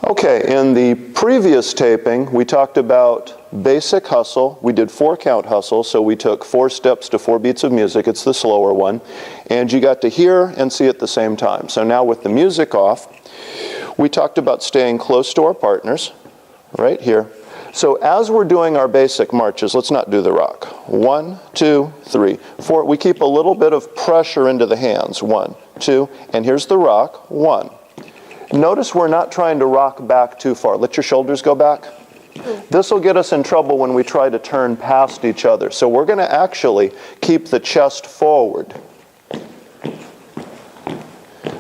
Okay, in the previous taping, we talked about basic hustle. We did 4-count hustle, so we took 4 steps to 4 beats of music. It's the slower one. And you got to hear and see at the same time. So now with the music off, we talked about staying close to our partners, right here. So as we're doing our basic marches, let's not do the rock. 1, 2, 3, 4. We keep a little bit of pressure into the hands. 1, 2, and here's the rock. 1. Notice we're not trying to rock back too far. Let your shoulders go back. This will get us in trouble when we try to turn past each other. So we're going to actually keep the chest forward.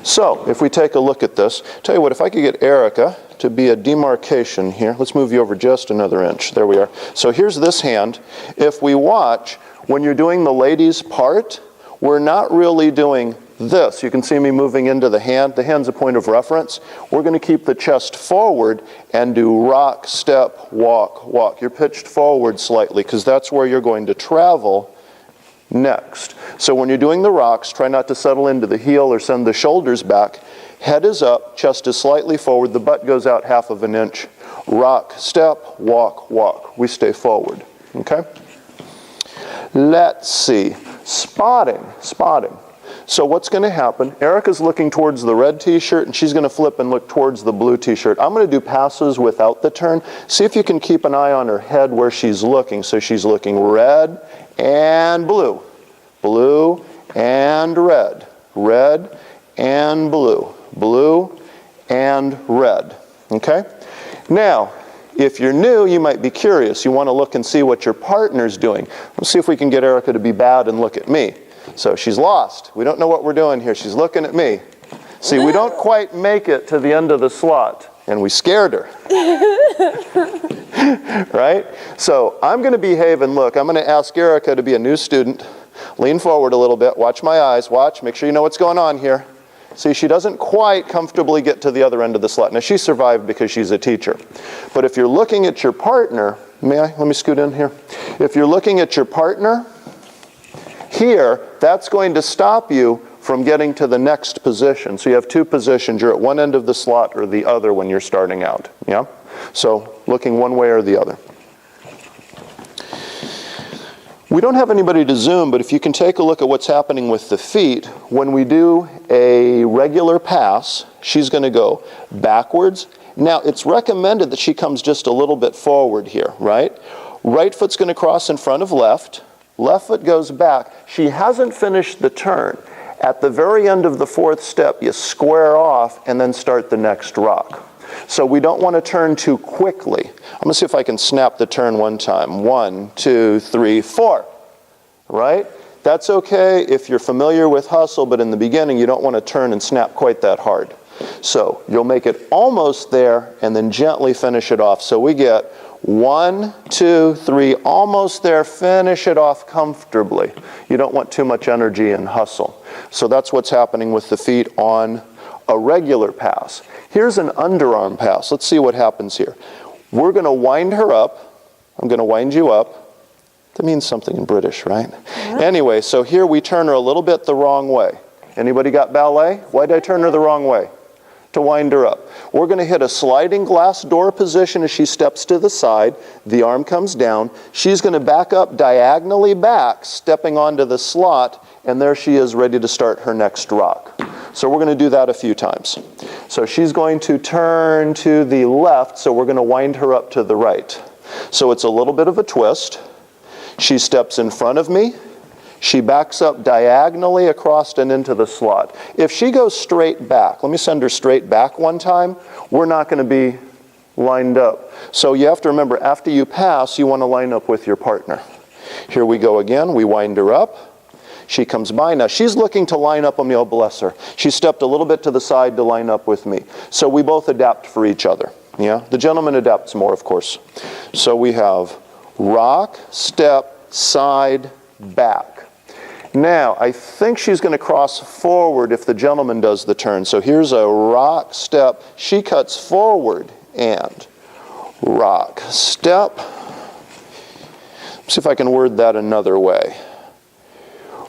So if we take a look at this, tell you what, if I could get Erica to be a demarcation here. Let's move you over just another inch. There we are. So here's this hand. If we watch, when you're doing the ladies' part, we're not really doing this. You can see me moving into the hand. The hand's a point of reference. We're going to keep the chest forward and do rock, step, walk, walk. You're pitched forward slightly because that's where you're going to travel next. So when you're doing the rocks, try not to settle into the heel or send the shoulders back. Head is up, chest is slightly forward, the butt goes out 1/2 inch. Rock, step, walk, walk. We stay forward. Okay? Let's see. Spotting. So what's going to happen, Erica's looking towards the red t-shirt, and she's going to flip and look towards the blue t-shirt. I'm going to do passes without the turn. See if you can keep an eye on her head where she's looking. So she's looking red and blue. Blue and red. Red and blue. Blue and red. Okay? Now, if you're new, you might be curious. You want to look and see what your partner's doing. Let's see if we can get Erica to be bad and look at me. So she's lost. We don't know what we're doing here. She's looking at me. See, we don't quite make it to the end of the slot, and we scared her. Right? So I'm going to behave and look. I'm going to ask Erica to be a new student. Lean forward a little bit. Watch my eyes. Watch. Make sure you know what's going on here. See, she doesn't quite comfortably get to the other end of the slot. Now, she survived because she's a teacher. But if you're looking at your partner, let me scoot in here. If you're looking at your partner, here, that's going to stop you from getting to the next position. So you have 2 positions. You're at one end of the slot or the other when you're starting out. Yeah? So looking one way or the other. We don't have anybody to zoom, but if you can take a look at what's happening with the feet, when we do a regular pass, she's going to go backwards. Now, it's recommended that she comes just a little bit forward here, right? Right foot's going to cross in front of left. Left foot goes back. She hasn't finished the turn. At the very end of the 4th step, you square off and then start the next rock. So we don't want to turn too quickly. I'm going to see if I can snap the turn one time. 1, 2, 3, 4. Right? That's okay if you're familiar with hustle, but in the beginning you don't want to turn and snap quite that hard. So you'll make it almost there and then gently finish it off. So we get 1, 2, 3, almost there, finish it off comfortably. You don't want too much energy and hustle. So that's what's happening with the feet on a regular pass. Here's an underarm pass. Let's see what happens here. We're going to wind her up. I'm going to wind you up. That means something in British, right? Yeah. Anyway, so here we turn her a little bit the wrong way. Anybody got ballet? Why did I turn her the wrong way? To wind her up. We're going to hit a sliding glass door position as she steps to the side. The arm comes down. She's going to back up diagonally back, stepping onto the slot, and there she is ready to start her next rock. So we're going to do that a few times. So she's going to turn to the left, so we're going to wind her up to the right. So it's a little bit of a twist. She steps in front of me. She backs up diagonally across and into the slot. If she goes straight back, let me send her straight back one time, we're not going to be lined up. So you have to remember, after you pass, you want to line up with your partner. Here we go again. We wind her up. She comes by. Now she's looking to line up on me. Oh, bless her. She stepped a little bit to the side to line up with me. So we both adapt for each other. Yeah? The gentleman adapts more, of course. So we have rock, step, side, back. Now, I think she's going to cross forward if the gentleman does the turn. So here's a rock, step. She cuts forward and rock, step. Let's see if I can word that another way.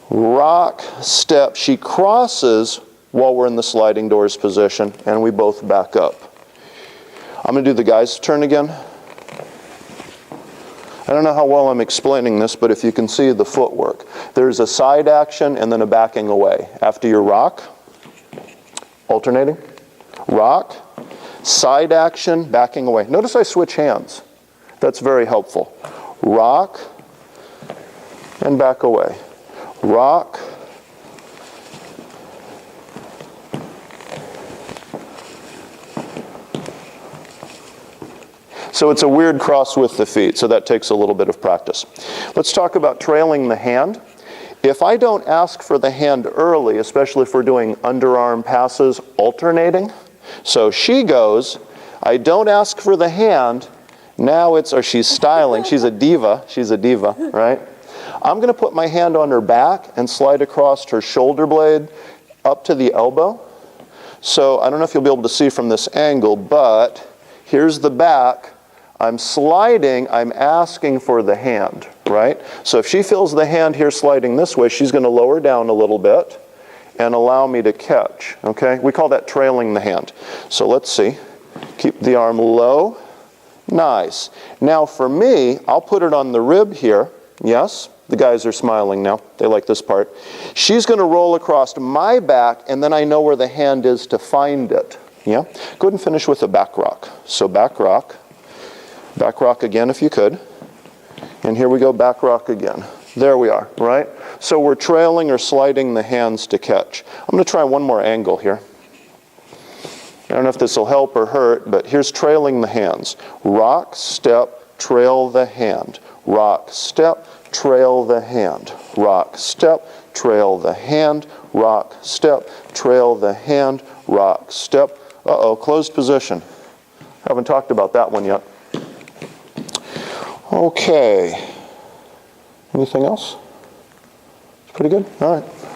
Rock, step. She crosses while we're in the sliding doors position, and we both back up. I'm going to do the guy's turn again. I don't know how well I'm explaining this, but if you can see the footwork. There's a side action and then a backing away. After your rock, alternating, rock, side action, backing away. Notice I switch hands. That's very helpful. Rock and back away. Rock. So it's a weird cross with the feet, so that takes a little bit of practice. Let's talk about trailing the hand. If I don't ask for the hand early, especially if we're doing underarm passes alternating, so she goes, I don't ask for the hand, now it's, or she's styling, she's a diva, right? I'm going to put my hand on her back and slide across her shoulder blade up to the elbow. So I don't know if you'll be able to see from this angle, but here's the back. I'm sliding, I'm asking for the hand, right? So if she feels the hand here sliding this way, she's going to lower down a little bit and allow me to catch, okay? We call that trailing the hand. So let's see. Keep the arm low. Nice. Now for me, I'll put it on the rib here. Yes? The guys are smiling now. They like this part. She's going to roll across my back, and then I know where the hand is to find it. Yeah? Go ahead and finish with a back rock. So back rock. Back rock again if you could. And here we go, back rock again. There we are, right? So we're trailing or sliding the hands to catch. I'm going to try one more angle here. I don't know if this will help or hurt, but here's trailing the hands. Rock, step, trail the hand. Rock, step, trail the hand. Rock, step, trail the hand. Rock, step, trail the hand. Rock, step. Uh-oh, closed position. Haven't talked about that one yet. Okay. Anything else? It's pretty good? All right.